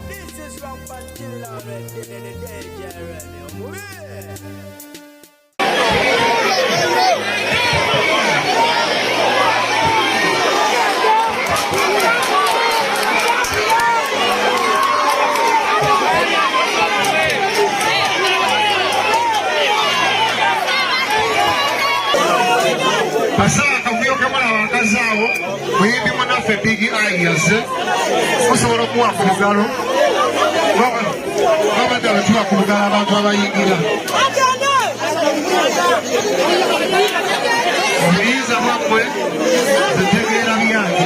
This is from Pantilla already in the day, Jeremy. Pasaka kamyo kama na wakazao mwimbi mwanafe bigi ayase musobola okuwa ku mugalo baba ndala tuwa ku mugalo abantu abayingira obuliza bwammwe zitegeera byange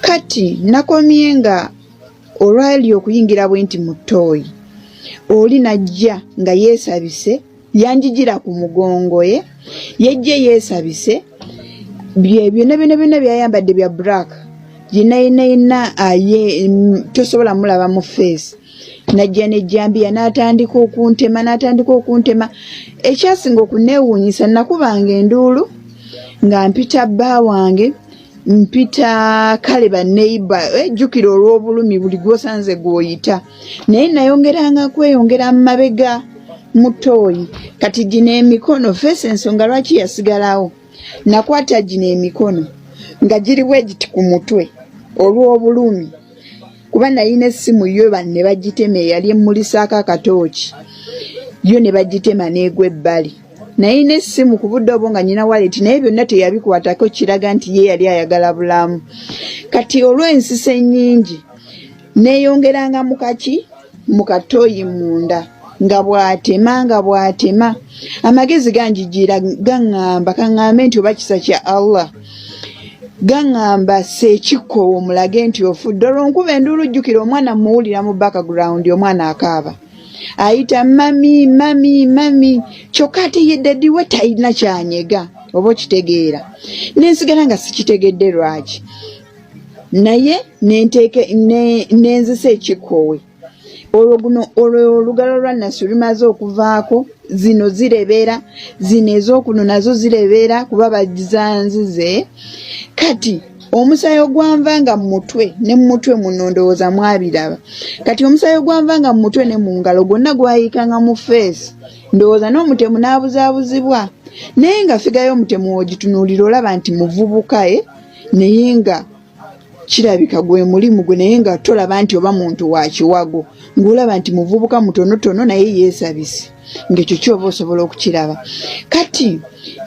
Kati nakomye nga olwali okuyingira bwenti mu ttooyi oli najja nga yeesabise yanjigira ku mugongo ye yejje yeesabise byonna byayambadde bya black yinaina aye tosobola mulaba mu face najja nejjambiya n'atandika okuntema ekyasinga okuneewuunyisa nakubanga enduulu nga mpita bba wange mpita kale baneiba ejjukira olw'obulumi buli gwosanze gwoyita naye nayongeranga kweyongera mu mabega mu ttooyi kati gino emikono feesi ensonga lwaki yasigalawo nakwata gino emikono nga giriwo egiti ku mutwe olw'obulumi kuba nayina essimu yo ne bagitema eyali emulisaako akatooki yo ne bagitema n'egwa ebbali naye n'essimu ku budde obwo nga nyina waleti naye byonna teyabikwatako kiraga nti ye yali ayagala bulamu kati olw'ensisa ennyingi neeyongeranga mu katooyi munda nga bw'atema amagezi ganjigira kaŋŋambe nti oba kisa kya Allah gaŋŋamba seekikkowo mulage nti ofudde olwonkuba enduulu jjukira omwana muwulira mu background omwana akaaba ayita mami kyokka ate ye daddi we talina kyanyega oba okitegeera nensigala nga sikitegedde lwaki naye nenzisa ekikkowe olwo olugalo lwa nasu lumaze okuvaako zino zirebeera zino ez'okuno nazo zirebeera kuba bagizanzize kati omusaayi ogwanvanga mu mutwe ne mu mutwe muno ndowooza mwabiraba kati omusaayi ogwanvanga mu mutwe ne mu ngalo gwonna gwayikanga mu feesi ndowooza n'omutemu n'abuzaabuzibwa naye nga figayo omutemu ogitunuulira olaba nti muvubuka naye nga kirabika gwe mulimu gwe naye nga tolaba nti oba muntu wa kiwago ng'olaba nti muvubuka mutonotono naye yeesabise ng'ekyo kyoba osobola okukiraba kati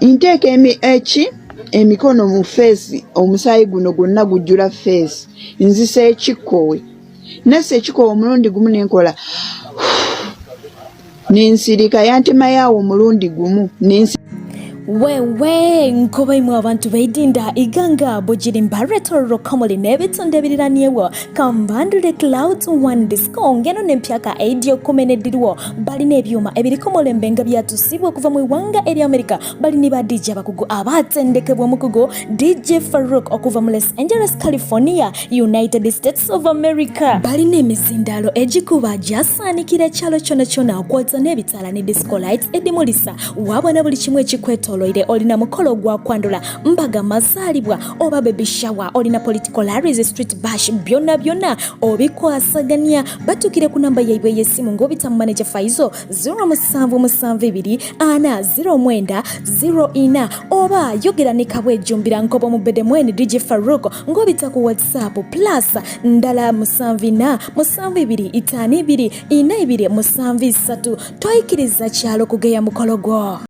nteeka emikono mu feesi omusaayi guno gwonna gujjula feesi nzisa ekikkowe nassa ekikkowe omulundi gumu nenkola nensirika yantema yaawo omulundi gumu wewe nkobaimu abantu beidinda iganga bojirimba retoro kamoli nebitonde biriranyewo kambandule clouds one disco ngeno nempyaka aidio kumenedirio bali nebyuma ebirikomola embenga byatusibwa kuva mu Iwanga eri America bali niba DJ abakugu abatendekebwa mukugo DJ Farouk okuva mu Los Angeles California United States of America bali nemizindalo ejikuba jasanikira chalo chona okwoza nebitala ne disco lights edimulisa wabona buli kimwe ekikweto olina mukolo gwa kwandula mbaga mazalibwa oba baby shower olina political rallies street bash byonna obikwasaganya batukire ku namba yaibwe yesimu ngobita manager Faizo 07724090 oba yogera ne kabwe jumbira nkobo mu bedemweni DJ Farouk ngobita ku WhatsApp plus ndala musanvina musanvibiri itani biri ina ibiri musanvi 3 toikiriza kyalo kugeya mukolo gwo.